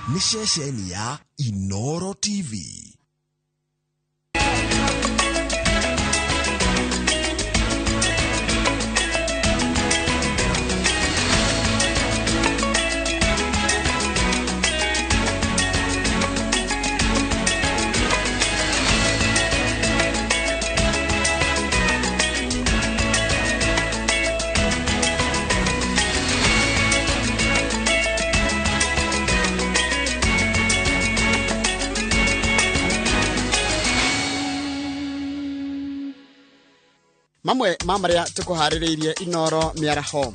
nĩ ceceni ya Inooro TV. Mamwe mamaria tukuhaririirie Inooro miaraho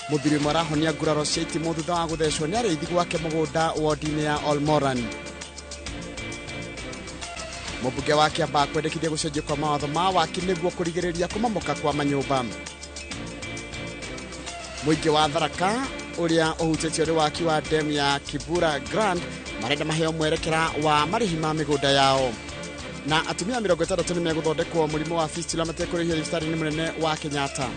muthiri marahonia nguraro cia itimo thutha wa guthecwo ni ariithi gwake mugunda wodi-ini ya Ol Moran. Mũmbunge wa Kiambaa kwendekithia gucenjio kwa mawatho ma waki nĩguo kũrigĩrĩria kumamoka kwa manyũmba. Mũingĩ wa Tharaka ũrĩa ũhutĩtio nĩ waki wa dam ya Kibura Grand marenda maheo mwerekera wa marĩhi ma mĩgũnda yao. Na atumia 60 nĩ megũthondekwo mũrimũ wa Fistula matekũrĩhio thibitarĩ-inĩ mũnene wa Kenyatta.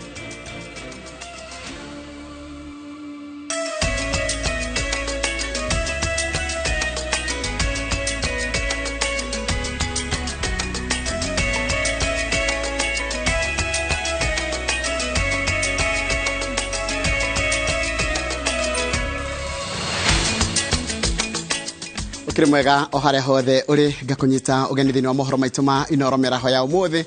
Ukiri mwega o haria hothe uri ngakunyita ugeni thini wa mohoro maitu ma Inooro meraho ya umuthi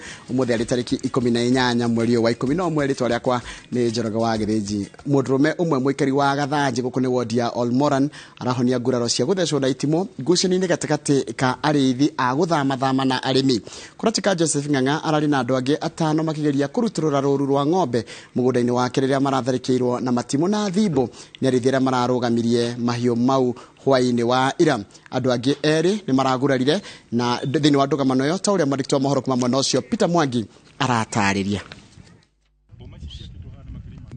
ari tariki 18 mweri wa 11 ritwa riakwa ni Njoroge wa Githinji. Mundurume umwe muikari wa Gathanji guku ni wodi ya Ol Moran arahonia nguraro cia guthecwo na itimo ngucani-ini gatakati ka ariithi a guthama na arimi. Kuratika Joseph Ng'ang'a arari na andu angi 5 makigeria kuruturura ruru rwa ng'ombe mugunda-ini wake riria maratharikirwo na matimu na thibo ni ariithi aria mararugamirie mahiu mau hwaini wa ira. Andu angi eri ni maragurarire na thini wa ndugamano yo ta uria marikitwa mohoro kuma mwena ucio Peter Mwangi aratariria.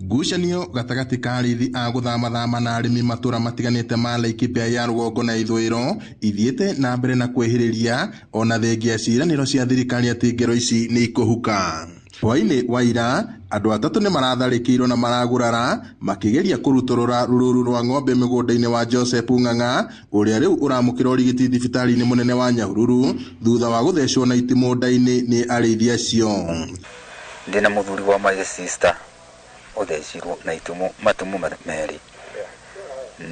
Ngucanio gatagati ka ariithi a guthama na arimi matura matiganite ma Laikipia ya rũgongo na ithũĩro ithiĩte na mbere na kwehĩrĩria ona thengia ciiranĩro cia thirikari atĩ ngero ici nĩ ikũhuka. Hwainĩ wa ira andu 3 ni maratharĩkĩirwo na maragurara makigeria kurutorora rũrũru rwa ng'ombe mĩgũnda-inĩ wa Joseph Ng'ang'a ũrĩa rĩu ũramũkĩra ũrigiti thibitarĩ-inĩ mũnene wa Nyahururu thutha wa guthecwo na itimũ nda-inĩ nĩ arĩithi acio. Ndina muthuri wa my sister uthecirwo na itimũ matumu meri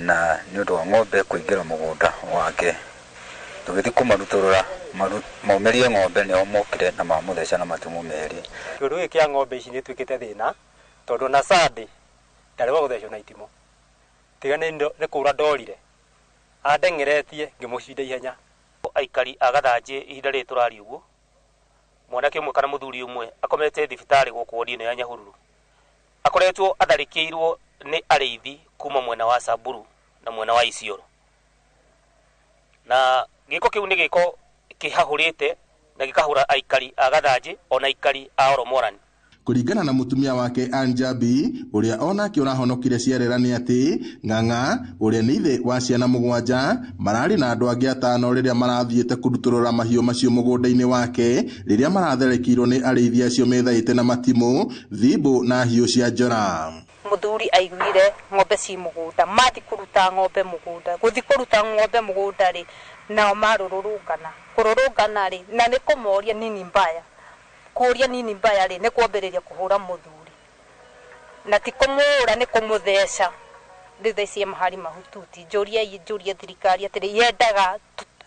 na nĩ ũndũ wa ng'ombe kũingĩra mũgũnda wake tũgĩthiĩ kũmarutorora maumerie ng'ombe nĩo mokire na mamutheca na matumu meri. Kĩũndũ gĩkĩ kĩa ng'ombe ici nĩ twĩkĩte thĩna tondũ na Sunday ndarĩ wa gũthecwo na itimũ tiga nĩ kũra ndorire andeng'eretie ngĩmũcinda ihenya. Aikari a Gathanji ihinda rĩrĩ tũrari ũguo mwanake ũmwe kana mũthuri ũmwe akomete thibitarĩ gũkũ wodi-inĩ ya Nyahururu akoretwo atharĩkĩirwo nĩ arĩithi kuma mwena wa Samburu na mwena wa Isiolo na gĩko kĩu nĩ gĩko kĩhahũrĩte na gĩkahũra aikari a Gathanji ona aikari a Ol Moran. Kuringana na mutumia wake Anjabi uria onake urahonokire ciarera ni ati Ng'ang'a uria ni ithe wa ciana 7 marari na andu angi 5 riria marathiete kuruturura mahiu macio mugunda-ini wake riria maratharĩkĩirwo ni arĩithi acio methaĩte na matimu thibo na hiu cia njora. Muthuri aiguire ng'ombe ci mugunda mathi kuruta ng'ombe mugunda guthi kuruta ng'ombe mugunda ri nao kururungana ri na ni kumoria nini mbaya kuria nini mbaya ri ni kwambĩrĩria kuhura muthuri na ti kumura ni kumutheca thitha ici mahari mahututi njuria thirikari atiri yendaga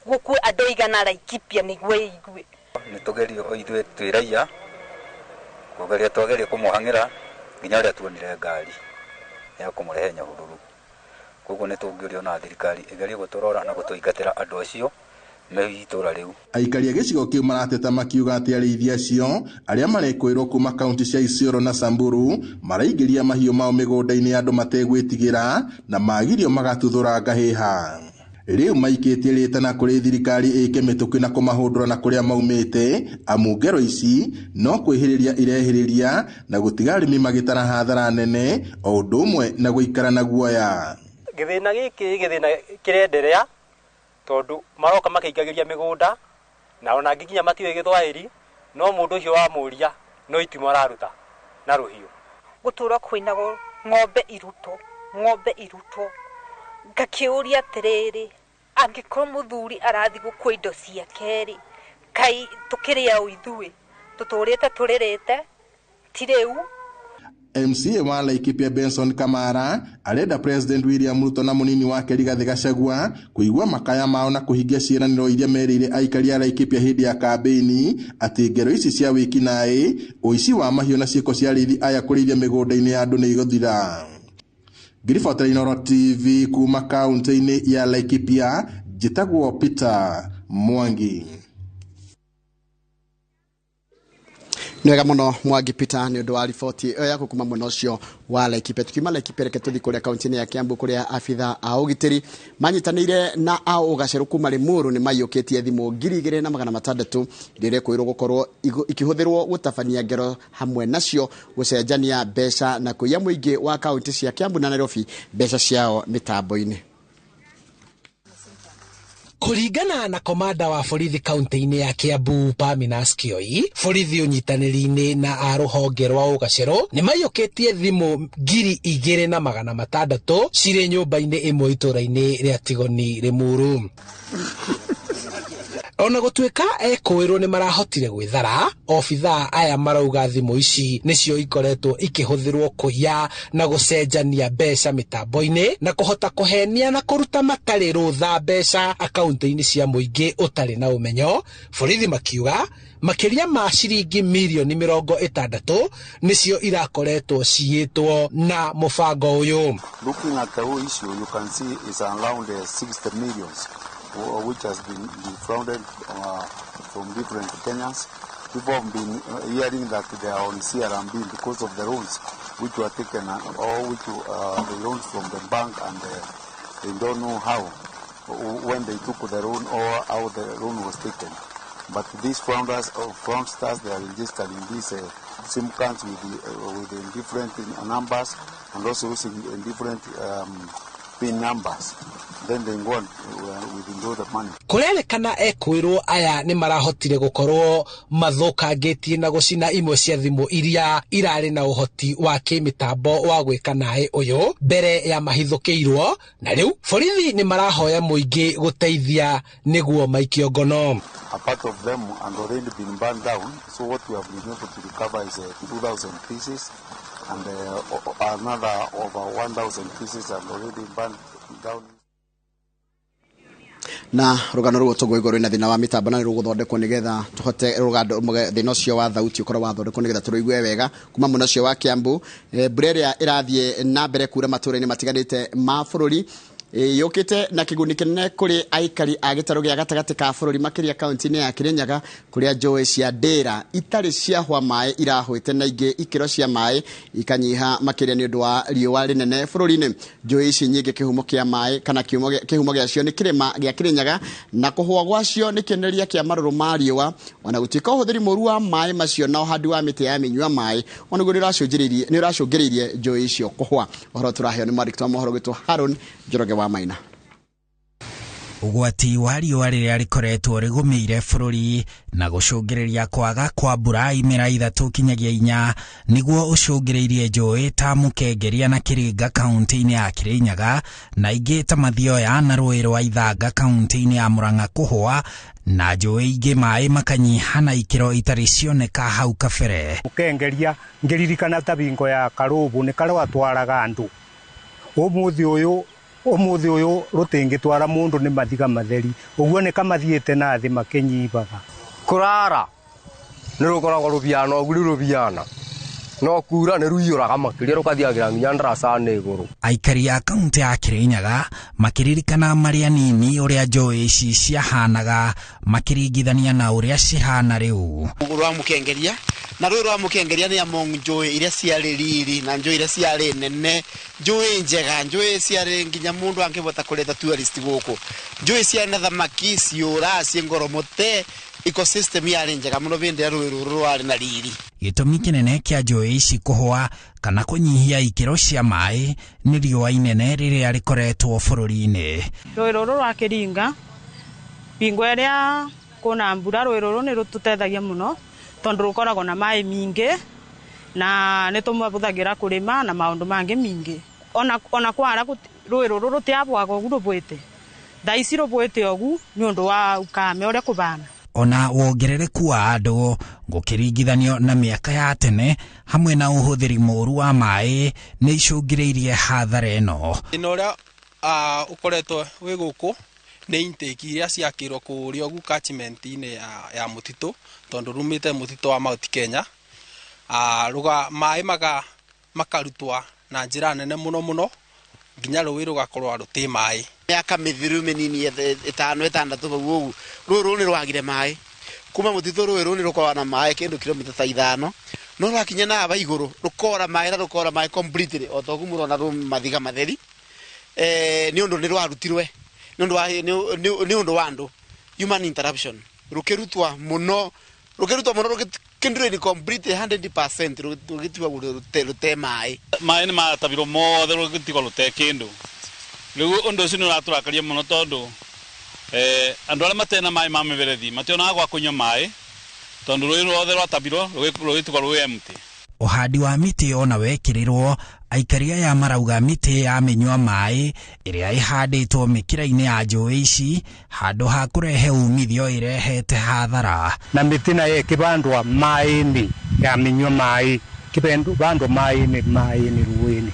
gukue andu igana Laikipia niguo igue ni tugerio ithuĩ twĩraia kugeria twageria kumuhang'ĩra nginya rĩa tuonire ngari ya kumurehe Nyahururu. Koguo nĩ tũngĩũrio na thirikari ĩgerie gũtũrora na gũtũingatĩra andũ acio me itũra rĩu. Aikari a gĩcigo kĩu marateta makiuga atĩ arĩithi acio arĩa marekwĩrwo kuma kaunti cia Isiolo na Samburu maraingĩria mahiũ mao mĩgũnda-inĩ andũ mategwĩtigĩra na magirio magatuthũra ngahĩha. Rĩu maikĩtie rĩtana kũrĩ thirikari ĩke mĩtũkĩ na kũmahũndũra na kũrĩa maumĩte amu ngero ici no kwĩhĩrĩria irehĩrĩria na gũtiga arĩmi magĩtara hathara nene o ũndũ ũmwe na gũikara na guoya. Gĩthĩna gĩkĩ kĩrenderea tondu maroka makĩingagĩria mĩgũnda na ona nginya matiwe gĩthwaĩri no mũndũ ũcio wa mũria no itimo araruta na rũhiũ. Gũtũra kwĩna ng'ombe irutwo ngakiuria atiriri angĩkorwo mũthuri arathi gũkua indo ciake rĩ kai tũkĩrĩa ũithue tũtũrĩte tũrĩrĩte ti rĩu. MCA wa Laikipia Benson Kamara arenda President William Ruto na munini wake Rigathi Gachagua kuigua makaya mao na kuhingia ciĩranĩro iria merĩire aikari a Laikipia hindi ya kambĩini atĩ ngero ici cia wiki naĩ ũici wa mahiũ na ciĩko cia arĩithi aya kũrĩithia mĩgũnda-inĩ ya andũ nĩ igũthira. Ngiribota Inoro TV kuma kaunti-inĩ ya Laikipia, njĩtagwo Peter Mwangi. Nwega muno Mwangi Peter nĩ ũndũ wa riboti ya kuma mwena ũcio wa Laikipia. Tukiuma Laikipia reke tuthi kũrĩa kaunti-inĩ ya Kiambu kũrĩa abitha a ũgitĩri manyitanĩire na a ũgacerũ kuma Limuru nĩ maiyũkĩtie thimũ 2,600 iria kwĩrwo gũkorwo ikĩhũthĩrwo gũtabania ngero hamwe nacio gũcenjania mbeca na kũiya mũingĩ wa kaunti cia Kiambu na Nairobi mbeca ciao mĩtambo-inĩ. Kuringana na komanda wa borithi kaunti-inĩ ya Kiambu Paminas Kioi, borithi ũnyitanĩri-inĩ na a rũhonge rwa ũgacerũ nĩ maiyũkĩtie thimũ 2,600 cirĩ nyũmba-inĩ ĩmwe itũra-inĩ rĩa Tigoni Limuru. Ona gũtuĩka ekwĩrwo nĩ marahotire gwĩthara, obithaa aya marauga thimũ ici nĩcio ikoretwo ikĩhũthĩrwo kũiya na gũcenjania mbeca mĩtambo-inĩ na kũhota kũhenia na kũruta matarĩ rũtha mbeca akaunti-inĩ cia mũingĩ ũtarĩ na ũmenyo. Borithi makiuga makĩria ma ciringi mirioni 60 nĩcio irakoretwo ciyĩtwo na mũbango ũyũ. Looking at the whole issue, you can see it's around 60 millions. Which has been defrauded from different Kenyans. People have been hearing that they are on CRMB because of the loans which were taken or which the loans from the bank, and they don't know how, when they took the loan or how the loan was taken. But these fraudsters, they are registering these SIM cards with different numbers and also using different PIN numbers. Then they go withdraw the money. Kũrerĩkana ekwĩrwo aya nĩ marahotire gũkorwo mathũkangĩtie na gũcina imwe cia thimũ iria irarĩ na ũhoti wa kĩmĩtambo wa gwĩka naĩ ũyũ mbere ya mahithũkĩirwo, na rĩu borithi nĩ marahoya mũingĩ gũteithia nĩguo maikio ngono. A part of them had already been burned down, so what we have been able to recover is 2,000 pieces, and another over 1,000 pieces have already burned down. Na rugano rwo tũgũ igũrũ na thĩna wa mĩtambo na rũgũthondekwo nĩgetha tũhote rugando thĩna ũcio wa thauti ũkorwo wathondekwo nĩgetha tũrũigue wega kuma mwena ũcio wa Kiambu. Mbura ĩrĩa ĩrathiĩ na mbere kuura matũũra-inĩ matiganĩte ma bũrũri yũkĩte na kĩguni kĩnene kũrĩ aikari a gĩtarũ gĩa gatagatĩ ka bũrũri makĩria kaunti-inĩ ya Kirinyaga kũrĩa njũĩ cia ndĩra itarĩ ciahwa maĩ irahwĩte na ingĩ ikĩro cia maĩ ikanyiha makĩria nĩ ũndũ wa riũa rĩnene bũrũri-inĩ. Njũĩ ici nyingĩ kĩhumo kĩa maĩ kana kĩhumo gĩacio nĩ kĩrĩma gĩa Kirinyaga na kũhwa gwacio nĩ kĩonereria kĩa marũrũ ma riũa, ona gũtuĩka ũhũthĩri mũru wa maĩ macio na ũhandi wa mĩtĩ ya mĩnyua maĩ ona guo nĩ ũracũngĩrĩirie njũĩ icio kũhwa. Ũhoro tũraheo nĩ mwandĩki wa mohoro gwĩtwo Haron Njoroge wa Maina. Ũgwati wa riũa rĩrĩa rĩkoretwo rĩgũmĩire bũrũri na gũcũngĩrĩria kwaga kwa mbura imera 3 kinyagia 4 nĩguo ũcũngĩrĩirie njũĩ ta Mũkengeria na Kĩrĩnga kaunti-inĩ ya Kirinyaga na ingĩ ta Mathioya na Rũĩ rwa Ithanga kaunti-inĩ ya Murang'a kũhwa na njũĩ ingĩ maĩ makanyiha na ikĩro itarĩ cioneka hau kabere. Mũkengeria ngĩririkana ta bingo ya Karũbũ nĩ karĩa watwaraga andũ. Ũmũthĩ ũyũ rũtingĩtwara mũndũ nĩ mathiga matheri, ũguo nĩ kamathiĩte na thĩ makĩnyibaga. Kũrara nĩ rũkoragwo rũbiana ũguo rũbiana no kura nĩ rũiyũraga makĩria rũkathiagĩra nginya ndaraca-inĩ igũrũ. Aikari a kaunti ya Kirinyaga makĩririkana marĩ anini ũrĩa njũĩ ici ciahanaga makĩringithania na ũrĩa cihana rĩu. Rwa Mũkengeria na rũĩ rwa Mũkengeria nĩ among njũĩ iria ciarĩ riri na njũĩ iria ciarĩ nene, njũĩ njega, njũĩ ciarĩ nginya mũndũ angĩhota kũreta tourist gũkũ, njũĩ ciarĩ na thamaki ciũra ciĩ ngoromote, ecosystem yarĩ njega mũno hĩndĩ ya rũĩ rũrũ rwarĩ na riri. Gĩtũmi kĩnene kĩa njũĩ ici kũhwa kana kũnyihia ikĩro cia maĩ nĩ riũa inene rĩrĩa rĩkoretwo bũrũri-inĩ. Rũĩ rũrũ rwa Kĩringa bingo ĩrĩa kuna mbura rũĩ rũrũ nĩ rũtũteithagia mũno tondũ rũkoragwo na maĩ mingĩ na nĩ tũmabũthagĩra kũrĩma na maũndũ mangĩ mingĩ. Ona kwara rũĩ rũrũ rũtiabwaga ũguo rũbwĩte thaiciro bwite ogu ni undu wa ukame uria kubana. Ona wongerereku wa andu gukiringithanio na miaka ya tene hamwe na uhuthiri moru wa mai ni icungireirie hathara ino. Inoria ukoretwo wi guku ni intake iria ciakirwo kuria ogu catchment-ini ya mutitu tondu rumite mutitu wa Mount Kenya. Ruga mai makarutwa na njira nene muno nginya ruwi rugakorwo ruti mai. Miaka mithiru minini 5-6 bau ruru ni rwagire mai kuma mutitu ruru ni rukorwa na mai kindu kilomita 5 no rwakinya na aba iguru rukora mai completely otogu murona ru mathiga matheri ni undu ni rwarutirwe ni undu wa andu human interruption rukirutwa muno kindure ni complete 100% rugitwa rute mai ni matabiro mothe rugitwa rute kindu riu undu ucio ni uraturakaria muno tondu andu aria matena mai ma miberethi mationa gwa kunywa mai tondu rui rwothe rwatabiro rugitwa rui empty. Uhandi wa miti ona wekirirwo aikaria ya marauga miti ya minywa mai iria ihanditwo mikira-ini ya njui ici handu ha kurehe umithio irehete hathara. Na miti na ikibandwa mai-ini ya minywa mai kibandwa mai-ini ruini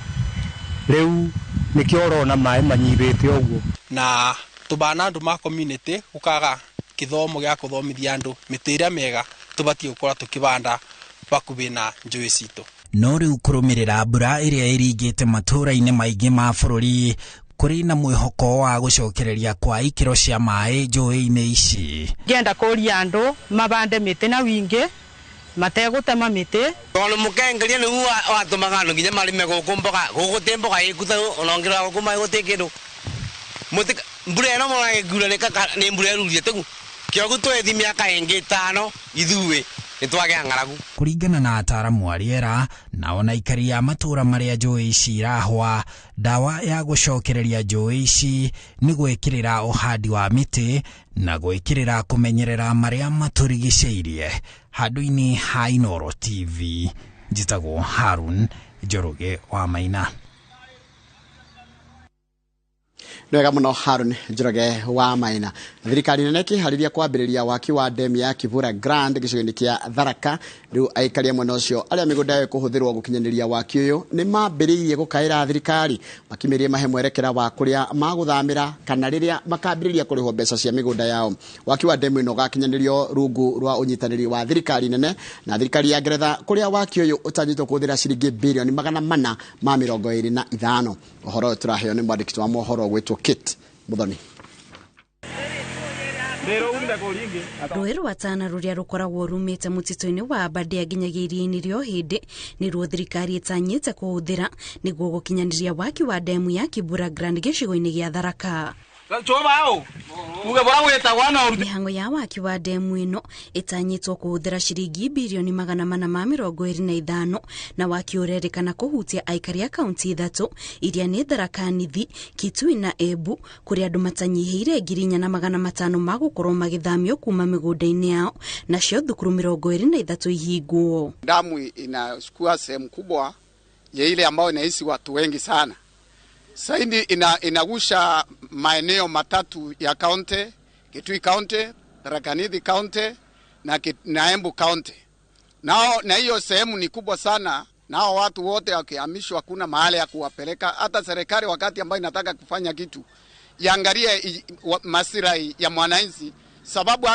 riu nikio urona mai manyibite oguo na tubana andu ma community ukaga kithomo gya kuthomithia andu miti iria mega tubatie gukora tukibanda bakubi na njui citu. No riu kurumirira mbura iria iringite matura-ini maingi ma bururi kuri na mwihoko wa gucokereria kwa ikiro cia mai njui-ini ici. Ngenda kuria andu mabande miti na wingi mategutema miti tondu mukengeria ni watumaga andu nginya marime guku mboga guguti mboga ikuta onongira guku mai guti kindu muti mbura ino mona gikura ni mbura irurie tegu kiogu twethi miaka ingi 5 ithuwe nitwagea ng'aragu. Kuringana na ataramu a riera na ona ikari ya matura maria njui ici irahwa, dawa ya gucokereria njui ici ni gwikirira uhandi wa miti na gwikirira kumenyerera maria maturigiceirie. Handu-ini ha Inooro TV, njitagwo Harun Njoroge wa Maina. Nwega muno Harun Njoroge wa Maina. Thirikari nene kihariria kwambiriria waki wa dam ya Kivura Grand gicigo-ini kia Tharaka riu aikaria mwena ucio aria migunda yo kuhuthirwo gukinyaniria waki uyu ni mambiririe gukaira thirikari makimirie mahe mwerekera wa kuria maguthamira kana riria makambiriria kurihwo mbeca cia migunda yao. Waki wa dam ino gakinyanirio rungu rwa unyitaniri wa thirikari nene na thirikari ya Ngeretha kuria waki uyu utanyitwo kuthira ciringi bilioni 425. Uhoro turaheo ni mwandiki wa mohoro gwitwo Kit Muthoni. Rũĩ rwa Tana rũrĩa rũkoragwo rumĩte mũtitũ-inĩ wa Aberdare nginyagia iria-inĩ rĩa Ohĩndĩ nĩruo thirikari ĩtanyĩte kũhũthĩra nĩguo gũkinyanĩria waki wa demu ya Kivura Grand gĩcigo-inĩ gĩa Tharaka. Mihango ya waki wa demu ino itanyitwo kuhuthira ciringi bilioni 425 na waki urerikana kuhutia aikari a kaunti 3 iria ni Tharaka Nithi, Kitui na Embu kuria andu matanyihiire 4,500 magukorwo magithamio kuma migunda-ini yao na cio thukuru 23 ihingwo. Damu inachukua sehemu kubwa ya ile ambayo inaishi watu wengi sana. Saindi inagusha maeneo matatu ya kaunti, Kitui County, Tharaka Nithi County na Embu County. Na hiyo sehemu ni kubwa sana. Nao watu wote wakihamishwa hakuna mahali ya kuwapeleka. Hata serikali wakati ambayo inataka kufanya kitu iangalie maslahi ya mwananchi, sababu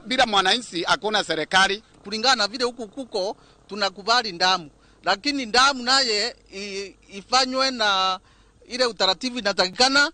bila mwananchi hakuna serikali. Kulingana na vile huku kuko tunakubali ndamu, lakini ndamu naye ifanywe na ile utaratibu inatakikana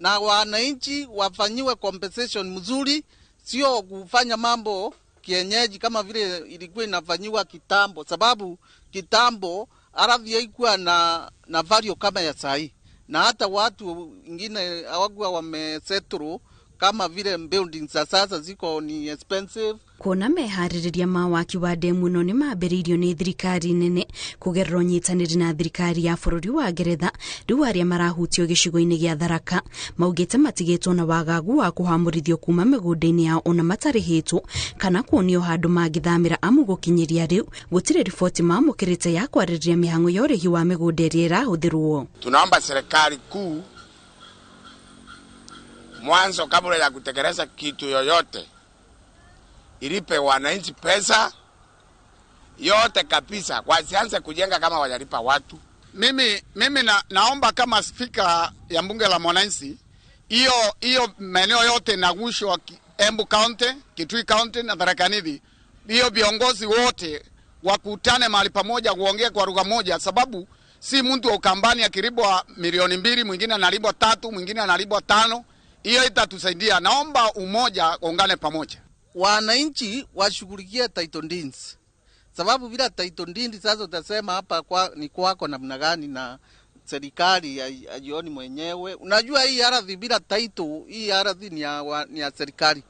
na wananchi wafanyiwe compensation mzuri, sio kufanya mambo kienyeji kama vile ilikuwa inafanyiwa kitambo, sababu kitambo ardhi haikuwa na value kama ya sahi, na hata watu wengine hawakuwa wamesettle kama vile buildings sasa ziko ni expensive. Kuona mehaririria ma waki wa demu no ni mambiriirio ni thirikari nene kugerera unyitaniri na thirikari ya bururi wa Ngeretha riu aria marahutio gicigo-ini gia Tharaka maugite matigitwo na wagagu wa kuhamurithio kuma migunda-ini yao ona matarihitwo kana kuonio handu mangithamira amu gukinyiria riu gutire riboti mamukirite ya kwaririria mihango ya urihi wa migunda iria irahuthirwo. Tunaomba serikali kuu mwanzo kabla ya kutekeleza kitu yoyote ilipe wananchi pesa yote kabisa, wasianze kujenga kama wajalipa watu. Mimi naomba kama spika ya bunge la mwananchi, hiyo maeneo yote nagushwa Embu County, Kitui County na Tharaka Nithi, hiyo viongozi wote wakutane mahali pamoja kuongea kwa lugha moja, sababu si mtu wa Ukambani akilipwa milioni 2, mwingine analipwa 3, mwingine analipwa 5. Hiyo itatusaidia. Naomba umoja, ungane pamoja. Wananchi washughulikie title deeds. Sababu bila title deeds sasa utasema hapa ni kwako namna gani na serikali ajioni mwenyewe. Unajua hii ardhi bila title, hii ardhi ni ya serikali.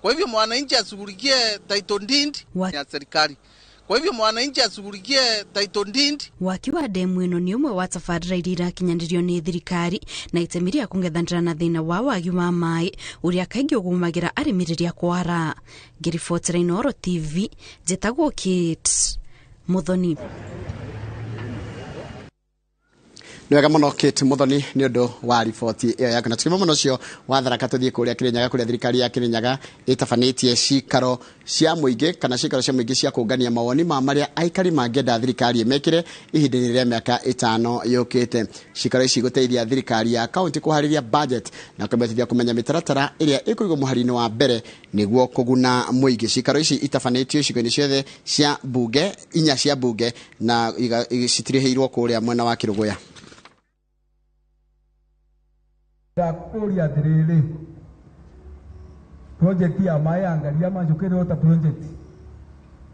Kwa hivyo mwananchi ashughulikie title deed ya serikali. Kwa hivyo mwananchi ashughulikie title deed. Wakiwa demu ino ni umwe wa tabarĩra iria irakinyanĩrio nĩ thirikari na itemi rĩa kũng'ethanĩra na thĩna wa wagi wa maĩ ũrĩa kaingĩ ũgũmagĩra arĩmi rĩrĩa kwara. Ngĩribotera Inooro TV, njĩtagwo Kate Muthoni. Nwega muno Kate Muthoni ni undu wa riboti iyo yako na tukimo muno cio wa Tharaka tuthie kuria Kirinyaga kuria thirikari ya Kirinyaga itafanĩtie cikaro cia muingi kana cikaro cia muingi cia kũngania mawoni ma maria aikari mangenda thirikari imekire ihinda-inĩ rĩa mĩaka 5 yũkĩte. Cikaro ici guteithia thirikari ya kaunti kuharĩria budget na kwambĩrĩria kumenya mĩtaratara ĩrĩa ĩkũigwo mũhari-inĩ wa mbere nĩguo kũguna muingi. Cikaro ici itafanĩtio cigo-inĩ ciothe cia bunge, 4 cia bunge na citirĩhĩirwo kũrĩa mwena wa Kĩrũgũya. Kuria dirili project ya maya angalia manjukere ota project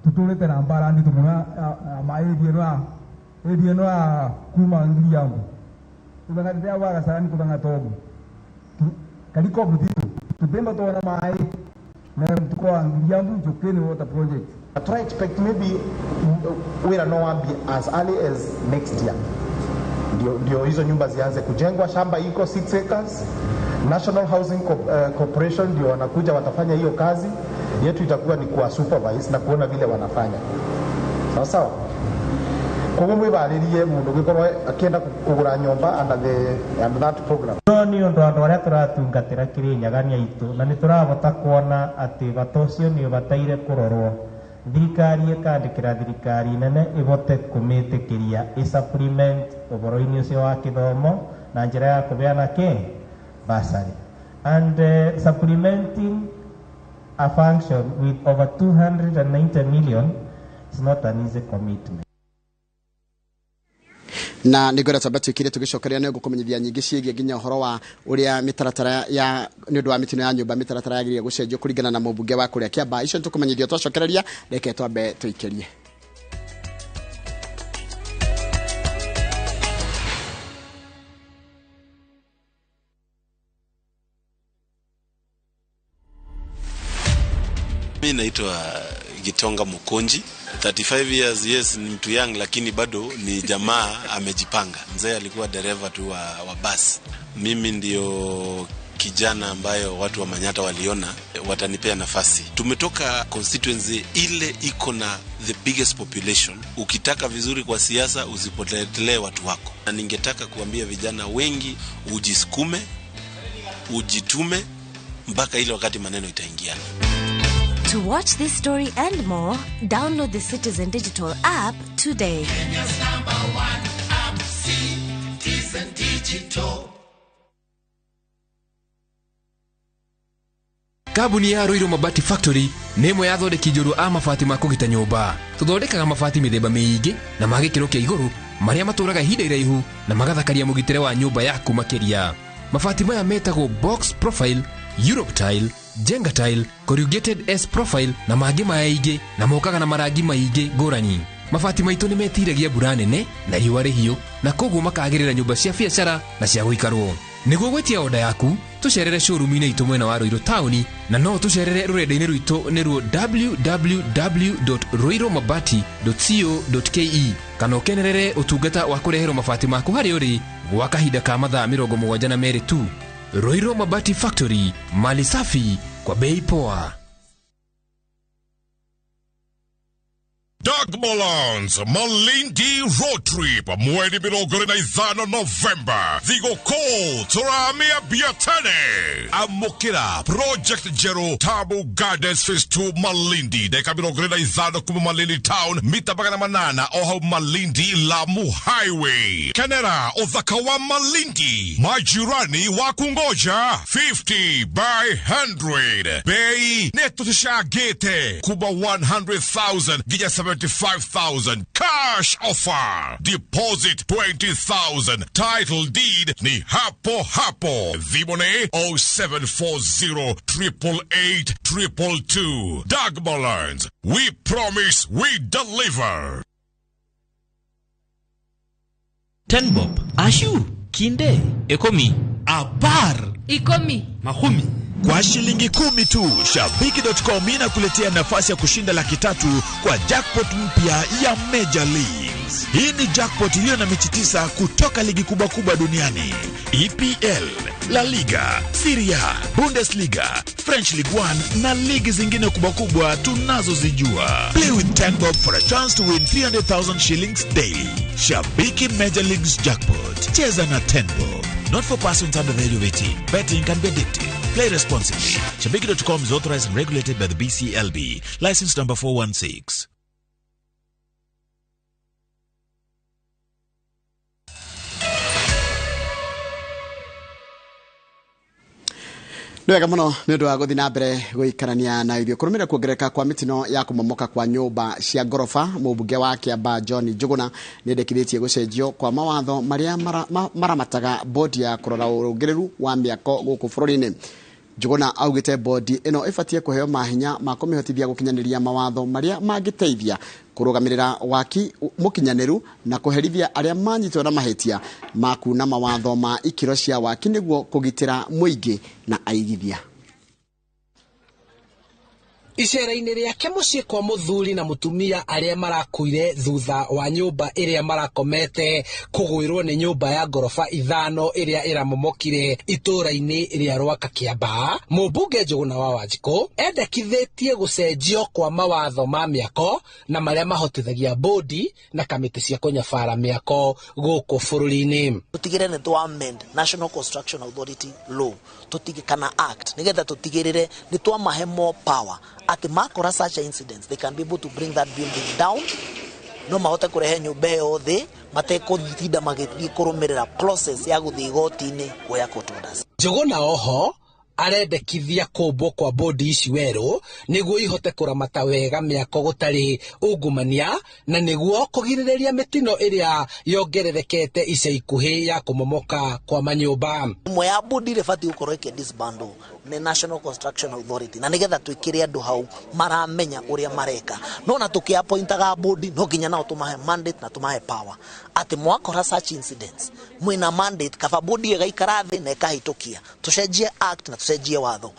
tutulete na mbarani tumuna maedieno a kuma ngiriambo tubangatea waga sarani kubanga tobu kaliko buditu tubemba tona mai na mtuko ngiriambo jukene ota project. I try expect maybe we are no be as early as next year. Ndio hizo nyumba zianze kujengwa. Shamba iko 6 acres. National Housing Corporation ndio wanakuja watafanya hiyo kazi. Yetu itakuwa ni kuwa supervise na kuona vile wanafanya. Sawa sawa. Kwa hivyo mwibaririe mundu gikorwo akienda kugura nyumba under that program. Ni undu andu aria turatungatira Kirinyaga ni aitu na ni turabota kuona ati batocio ni bataire kurorwo. Thirikari ikandikira thirikari nene ibote kumitikiria supplement uboro-ini ucio wa kithomo na njira ya kubeana bursary and supplementing a function with over 290 million is not an easy commitment. Na nigora tabatu kire tugicokeria nego kumenyithia nyingi ciĩgie nginya uhoro wa uria mitaratara ya ni undu wa mitino ya nyumba mitaratara yagiria gucenjio kuringana na mubunge wa kuria Kiambaa. Icio tukumenyithio twacokereria reke twambe tuikerie. Mimi naitwa Gitonga Mukonji. 35 years, yes, ni mtu young lakini bado ni jamaa amejipanga. Mzee alikuwa dereva tu wa bus. Mimi ndio kijana ambayo watu wa Manyata waliona watanipea nafasi. Tumetoka constituency ile iko na the biggest population. Ukitaka vizuri kwa siasa usipotelee watu wako. Na ningetaka kuambia vijana wengi ujisukume, ujitume mpaka ile wakati maneno itaingiana. To watch this story and more, download the Citizen Digital app today. Kenya's #1 app, Citizen Digital. Kabuni ya Roiro Mabati Factory nĩ ĩmwe ya thondeki njũru a mabati ma kũgita nyũmba. Tũthondekaga mabati mĩthemba mĩingĩ na ma gĩkĩro kĩa igũrũ marĩa matũraga ihinda iraihu na magathakaria mũgitĩre wa nyũmba yaku makĩria. Mabati maya metagwo box profile, Europe tile, Jenga tile, corrugated S profile na mangĩ maingĩ na mokaga na marangi maingĩ ngũrani. Mabati maitũ nĩ metiragia mbura nene na riũa rĩhiũ na koguo makagĩrĩra nyũmba cia biacara na cia gũikarwo. Nĩguo gwetia oda yaku tucerere showroom-inĩ itũ mwena wa Roiro Town na no tucerere rũrenda-inĩ rwitũ nĩruo www.roiromabati.co.ke kana ũkenerere ũtungata wa kũreherwo mabati maku harĩa ũrĩ gwa kahinda ka mathaa 72 tu. Roiro Mabati Factory, mali safi kwa bei poa. Doug Mullins Malindi Road Trip mwezi 25 November thigũkũ tũramĩa biatene amũkĩra Project Zero Tabu Gardens Phase 2 Malindi dakika 25 kuma Malindi Town mita 800 oho Malindi Lamu Highway kenera uthaka wa Malindi majirani wa kungoja 50 by 100 bei netushagete kuba 100,000 gija 75,000 cash offer deposit 20,000 title deed ni hapo hapo vibone 0740 888 222 Doug Mullins, we promise we deliver. Tenbob ashu kinde ekomi apar ikomi mahumi kwa shilingi 10 tu. Shabiki.com inakuletea nafasi ya kushinda $300,000 kwa jackpot mpya ya Major Leagues. Hii ni jackpot iliyo na mechi 9 kutoka ligi kubwa duniani: EPL, La Liga, Serie A, Bundesliga, French League 1 na ligi zingine kubwa tunazozijua. Play with Tenbob for a chance to win 300,000 shillings daily. Shabiki Major Leagues jackpot. Cheza na Tenbob. Not for persons under the age of 18. Betting can be addictive. Play responsibly. Shabiki.com is authorized and regulated by the BCLB. License number 416. Ndwega muno nĩũndũ wa gũthiĩ na mbere gũikarania na ithuĩ kũrũmĩrĩra kuongereka kwa mĩtino ya kũmomoka kwa nyũmba cia ngoroba. Mũmbunge wa Kiambaa John Njuguna nĩendekithĩtie gũcenjio kwa mawatho marĩa maramataga bodi ya kũrora ũrũngĩrĩru wa mĩako gũkũ bũrũri-inĩ. Njuguna augĩte bodi ĩno ĩbatiĩ kũheo mahinya ma kũmĩhotithia gũkinyanĩria mawatho marĩa mangĩteithia kũrũgamĩrĩra waki mũkinyanĩru na kũherithia arĩa manyitwo na mahĩtia ma kuna mawatho ma ikĩro cia waki nĩguo kũgitĩra mũingĩ na aigithia. Icera-inĩ rĩake mũciĩ kwa mũthuri na mũtumia arĩa marakuire thutha wa nyũmba ĩrĩa marakomete kũgwĩrwo nĩ nyũmba ya ngoroba 5 ĩrĩa ĩramomokire itũũra-inĩ rĩa Rwaka Kiambaa, mũmbunge Njuguna wa Wanjikũ endekithĩtie gũcenjio kwa mawatho ma mĩako na marĩa mahotithagia bodi na kamĩtĩ cia kũnyabara mĩako gũkũ bũrũri-inĩ. Tutigĩre nĩ twa amend National Construction Authority Law kana act nigetha tutigĩrĩre nĩ twamahe more power at makora such incidents they can be able to bring that building down no mahote kurehe nyumba yo thi matekuthinda magithii kurumirira process ya guthii goti-ini kuya court orders. Njuguna oho arendekithia kũmbwo kwa bodi ici werũ nĩguo ihote kũramata wega mĩako gũtarĩ ungumania na nĩguo kũgirĩrĩria mĩtino ĩrĩa yongererekete ica ikuhĩ ya kũmomoka kwa manyũmba. Imwe ya bodi ĩbatiĩ gũkorwo ĩkĩdisbandle nĩ National Construction Authority na nĩgetha twĩkĩre andũ hau maramenya ũrĩa mareka no na tũkĩapointaga bodi no nginya nao tũmahe mandate na tũmahe power atĩ mwakora such incidents mwĩna mandate kaba bodi ĩgaikara thĩ na ĩkahĩtũkia tũcenjie act na tũcenjie watho.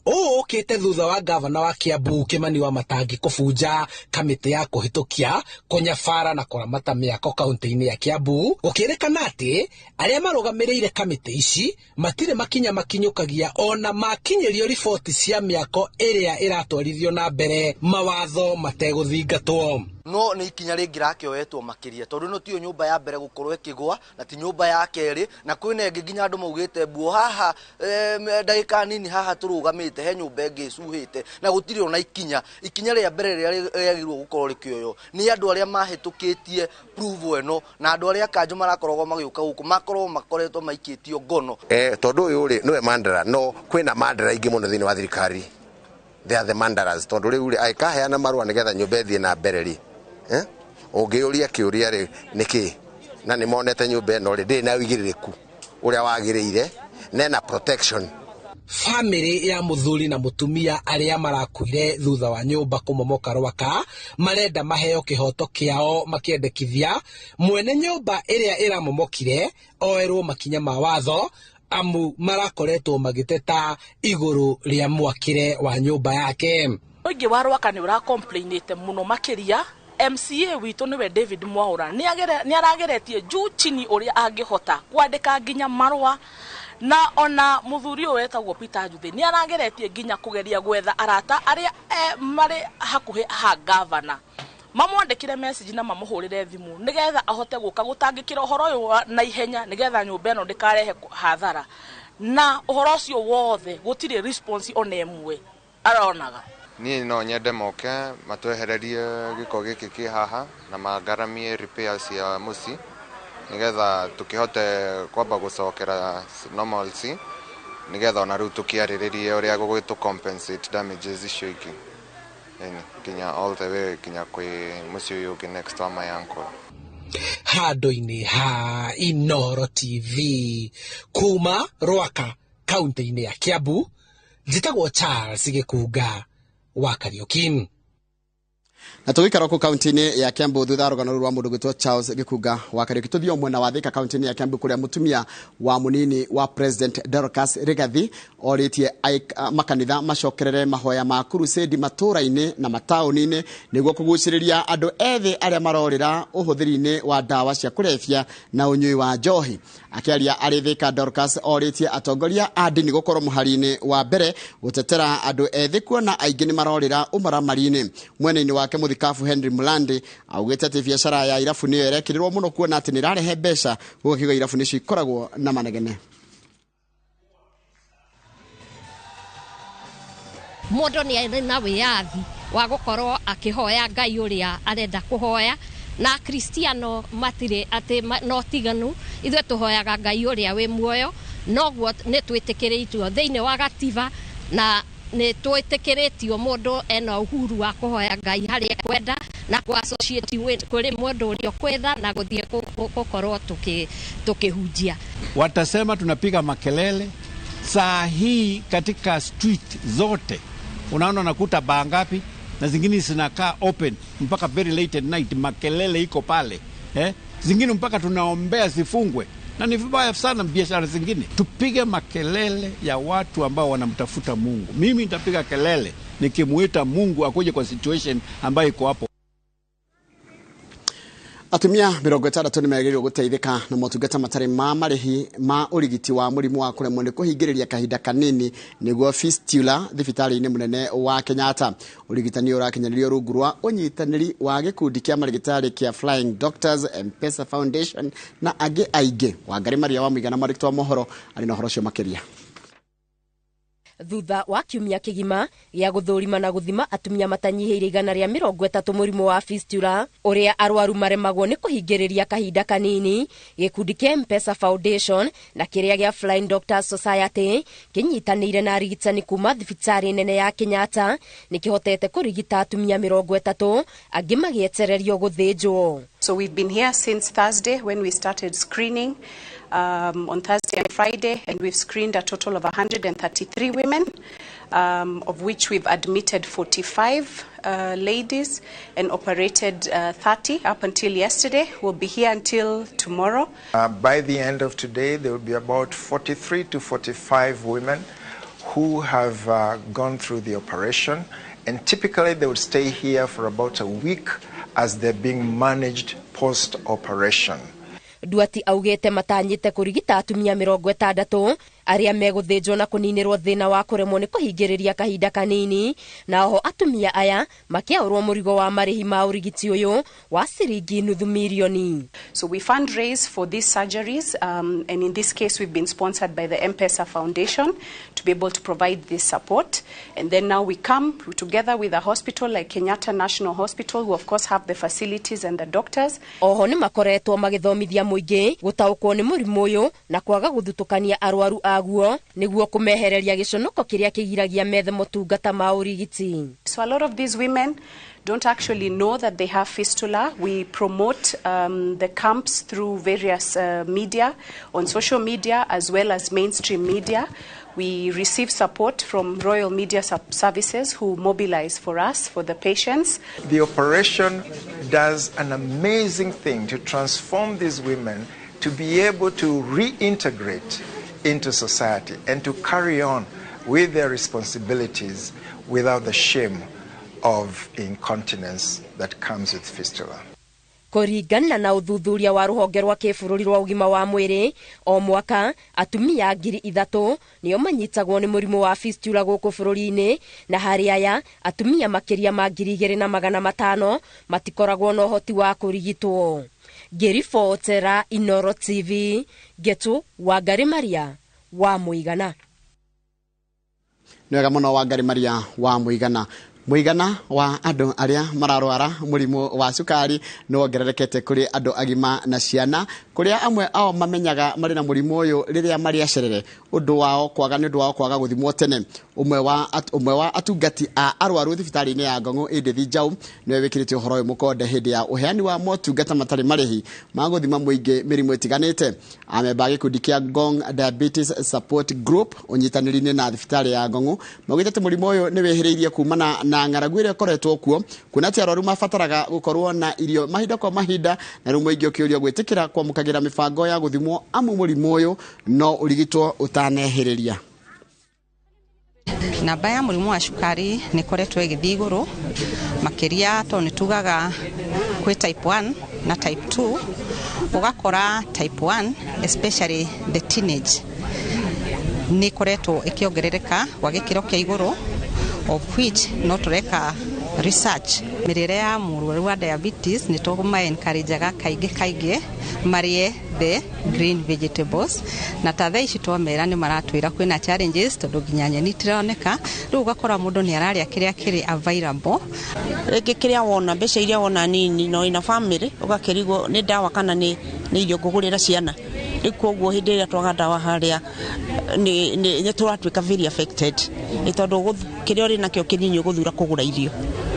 Ũkĩte thutha wa gavana wa Kiambu Kimani wa Matangi kũbunja kamĩtĩ ya kũhĩtũkia kũnyabara na kũramata mĩako kaunti-inĩ ya Kiambu, gũkĩrĩkana atĩ arĩa marũgamĩrĩire kamĩtĩ ici matirĩ makinya makinyũkagia ona makinyĩrio riboti cia mĩako ĩrĩa ĩratwarithio na mbere mawatho mategũthingatwo. No nĩ ikinya rĩngĩ rakĩoetwo makĩria tondũ no tiyo nyũmba ya mbere gũkorwo ĩkĩgwa na ti nyũmba ya kerĩ na kwĩna ĩngĩ nginya andũ maugĩte buo haha ndagĩka nini haha tũrũgamĩte he nyũmba ĩngĩ ĩcuhĩte na gũtirĩ ona ikinya rĩa mbere rĩrĩa rĩagĩrĩirwo gũkorwo rĩkĩoywo nĩ andũ arĩa mahĩtũkĩtie prove ĩno na andũ arĩa kanjũ marakoragwo magĩũka gũkũ makoretwo maikĩtio ngono. Tondũ ũyũ rĩ nĩwe mandara no kwĩna mandara ingĩ mũno thĩinĩ wa thirikari. They are the mandaras tondũ rĩu rĩ akaheana marũa nĩgetha nyũmba ĩthiĩ na mbere rĩ ũngĩũria kĩũria rĩ nĩkĩ na nĩ monete nyũmba ĩno rĩ ndĩ na ũigĩrĩrĩku ũrĩa wagĩrĩire na protection. Family ya mũthuri na mũtumia arĩa marakuire thutha wa nyũmba kũmomoka Rwaka marenda maheo kĩhoto kĩao makĩendekithia mwene nyũmba ĩrĩa ĩramomokire oerwo makinya ma watho amu marakoretwo magĩteta igũrũ rĩa mwakire wa nyũmba yake. Ũingĩ wa Rwaka nĩ ũrakomplainĩte mũno makĩria. MCA witũ niwe David Mwaura nĩ arageretie juu chini ũrĩa angĩhota kwandĩka nginya marũa na ona mũthuri ũyũ wetagwo Peter Njuthi nĩ arageretie nginya kũgeria gwetha arata arĩa marĩ hakuhĩ ha governor mamwandikire message na mamuhurire thimu nigetha ahote guka gutangikira uhoro uyu na ihenya nigetha nyumba eno ndikarehe hathara na uhoro ucio wothe gutire response onemwe aronaga. Ni no nyende moke matwehererie giko giki ki haha na magaramie repairs ya musi nigetha tukihote kwamba gucokera normalcy nigetha ona riu tukiariririe uria gugitu compensate damages icio iki kinya all the way kinya kwi musi uyu next to my uncle. Handu-ini ha Inoro TV kuma Rwaka kaunti-ini ya Kiambu njitagwo Charles Gikunga wa Kariuki. Na tugikara ku kaunti-ini ya Kiambu thutha rugano rwa mundu gwitwo Charles Gikunga wa Kariuki tuthio mwena wa Thika kaunti-ini ya Kiambu kuria mutumia wa munini wa President Dorcas Rigathi oritie makanitha macokerere mahoya ma crusade matura-ini na matauni-ini niguo kuguciriria andu ethi aria marorira uhuthiri-ini wa dawa cia kurefia na unyui wa njohi. Akiaria ari Thika, Dorcas oritie atongoria a ndini gukorwo muhari-ini wa mbere gutetera andu ethi kuona aingi ni marorira umaramari-ini. Mwena-ini wake muthikafu Henry Mulandi augite ati biashara ya irafu niyo erekirirwo muno kuona ati nirarehe mbeca gukiuga irafu nicio ikoragwo na manegene. Mundu ni ari na wiathi wa gukorwo akihoya Ngai uria arenda kuhoya na Kristiano matire ati no tiganu ithuĩ tuhoyaga Ngai uria wi muoyo noguo ni twitikiritwo thiini wa gatiba na ni twitikiritio mundu ena uhuru wa kuhoya Ngai haria kwenda na ku associate kuri mundu uria kwenda na guthie gukorwo tukihunjia. Watasema tunapiga makelele saa hii katika street zote. Unaona nakuta baa ngapi na zingine zinakaa open mpaka very late at night, makelele iko pale zingine mpaka tunaombea zifungwe, na ni vibaya sana biashara zingine. Tupige makelele ya watu ambao wanamtafuta Mungu. Mimi nitapiga kelele nikimuita Mungu akuje kwa situation ambayo iko hapo. Atumia 60 ni megerirwo guteithika na motungata matari ma marihi ma urigiti wa murimu wa kuremwo ni kuhingiriria kahinda kanini niguo Fistula thibitari-ini munene wa Kenyatta. Urigitani urakinyanirio rungu rwa unyitaniri wa gikundi kia marigitari kia Flying Doctors, M-Pesa Foundation na age aige. Wangari Maria wa Mwigana marikitwa mohoro ari na horo cio makiria. Thutha wa kiumia kigima ya guthurima na guthima atumia matanyihiire 130 murimu wa Fistula uria arwaru maremagwo ni kuhingiriria kahinda kanini, gikundi kia M-Pesa Foundation na kiria gia Flying Doctors Society kinyitanire na arigitani kuma thibitari nene ya Kenyatta nikihotete kurigita atumia 30 angi magietererio guthinjwo. So we've been here since Thursday when we started screening on Thursday and Friday, and we've screened a total of 133 women, of which we've admitted 45 ladies and operated 30 up until yesterday. We'll be here until tomorrow. By the end of today, there will be about 43 to 45 women who have gone through the operation, and typically they would stay here for about a week as they're being managed post-operation. Duati augete matanyite kurigita atumia 60 aria meguthinjwo na kuninirwo thina wa kuremwo ni kuhingiriria kahinda kanini, na ho atumia aya makiaurwo murigo wa marihi ma urigiti uyu wa ciringi nuthu milioni. So we fundraise for these surgeries, and in this case we've been sponsored by the M-Pesa Foundation to be able to provide this support. And then now we come together with a hospital like Kenyatta National Hospital, who of course have the facilities and the doctors. Oho ni makoretwo magithomithia muingi gutaukwo ni murimu uyu na kwaga guthutukania arwaru aguo niguo kumehereria giconoko kiria kigiragia methe motungata ma urigiti. So a lot of these women don't actually know that they have fistula. We promote the camps through various media, on social media as well as mainstream media. We receive support from Royal Media Services who mobilize for us, for the patients. The operation does an amazing thing to transform these women to be able to reintegrate into society and to carry on with their responsibilities without the shame of incontinence that comes with fistula. Kũringana na ũthuthuria wa rũhonge rwa kĩbũrũri rwa ũgima wa mwĩrĩ, o mwaka atumia 3,000 nĩo manyitagwo nĩ mũrimũ wa fistula gũkũ bũrũri-inĩ, na harĩ aya atumia makĩria ma 2,500 matikoragwo na ũhoti wa kũrigitwo. Ngĩribotera Inooro TV, Getu Wangari Maria wa Mũigana. Nĩwega mũno Wangari Maria wa Mũigana. Mũigana wa andũ arĩa mararwara mũrimũ wa cukari no ongererekete kũrĩ andũ agima na ciana, kũrĩa amwe ao mamenyaga marĩ na mũrimũ ũyũ rĩrĩa marĩ acerere ũndũ wao kwaga gũthimwo tene. Umwe wa atungati a arwaru thibitarĩ-inĩ ya Ngong'o Edith Njau nĩwe wĩkĩrĩte ũhoro ũyũ mũkonde hĩndĩ ya ũheani wa motungata matarĩ marĩhi ma gũthima mũingĩ mĩrimũ ĩtiganĩte. Amemba a gĩkundi kĩa Ngong Diabetes Support Group ũnyitanĩri-inĩ na thibitarĩ ya Ngong'o maugĩte atĩ mũrimũ ũyũ nĩ wĩhĩrĩirie kumana na ng'aragu ĩrĩa ĩkoretwo kuo, kuona atĩ arwaru mabataraga gũkorwo na irio mahinda kwa mahinda, na rĩu mũingĩ ũkĩũrio gwĩtĩkĩra kwamũkagĩra mĩbango ya gũthimwo amu mũrimũ ũyũ no ũrigitwo ũtanehĩrĩria. Namba ya mũrimũ wa cukari nĩ koretwo ĩgĩthiĩ igũrũ makĩria to nĩ tugaga kwĩ type 1 na type 2. Ũgakora type 1 especially the teenage nĩ koretwo ĩkĩongerereka kwa gĩkĩro kĩa igũrũ, of which no tureka research mirire ya mũrwaru wa diabetes nĩ tũma encourageaga kaingĩ marie the green vegetables, na tatha ici twamera nĩ maratwĩra kwĩna challenges tondũ nginya nyeni tironeka, rĩu ũgakora mũndũ nĩ ararĩa kĩrĩa kĩrĩ available. Rĩngĩ kĩrĩa wona mbeca iria wona nini no ina family ũgakĩrigwo nĩ ndawa kana nĩ irio ngũgũrĩra ciana. Rĩu koguo hĩndĩ ĩrĩa twaga ndawa harĩa nĩ tũratuĩka very affected, nĩ tondũ kĩrĩa ũrĩ nakĩo kĩnyinyi ũgũthura kũgũra irio.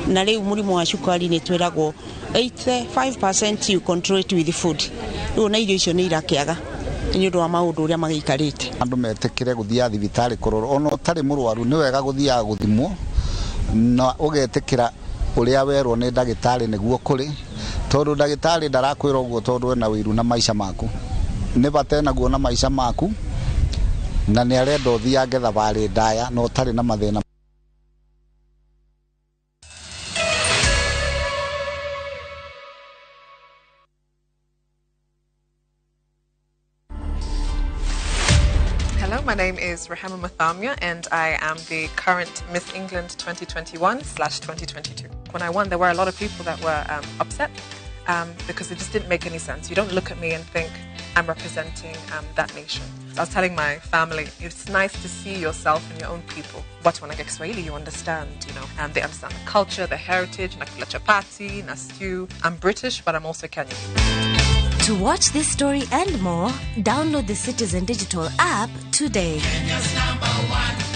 Na rĩu mũrimũ wa cukari nĩ twĩragwo 85% you control it with food. Rĩu na irio icio nĩ irakĩaga nĩ ũndũ wa maũndũ ũrĩa magĩikarĩte. Andũ metĩkĩre gũthiaga thibitarĩ kũrorwo, ona ũtarĩ mũrwaru nĩ wega gũthiaga gũthimwo na ũgetĩkĩra ũrĩa werwo nĩ ndagĩtarĩ nĩguo kũrĩ, tondũ ndagĩtarĩ ndarakwĩra ũguo tondũ ena wĩru na maica maku. Nĩ bata naguo na maica maku na nĩ arenda ũthiange thabarĩ ndaya na ũtarĩ na mathĩna. Hello, my name is Rahema Mathamia and I am the current Miss England 2021/2022. When I won, there were a lot of people that were upset because it just didn't make any sense. You don't look at me and think I'm representing that nation. I was telling my family, it's nice to see yourself and your own people. But when I get Swahili, you understand, they understand the culture, the heritage, nakula chapati, na stew. I'm British, but I'm also Kenyan. To watch this story and more, download the Citizen Digital app today. Kenya's #1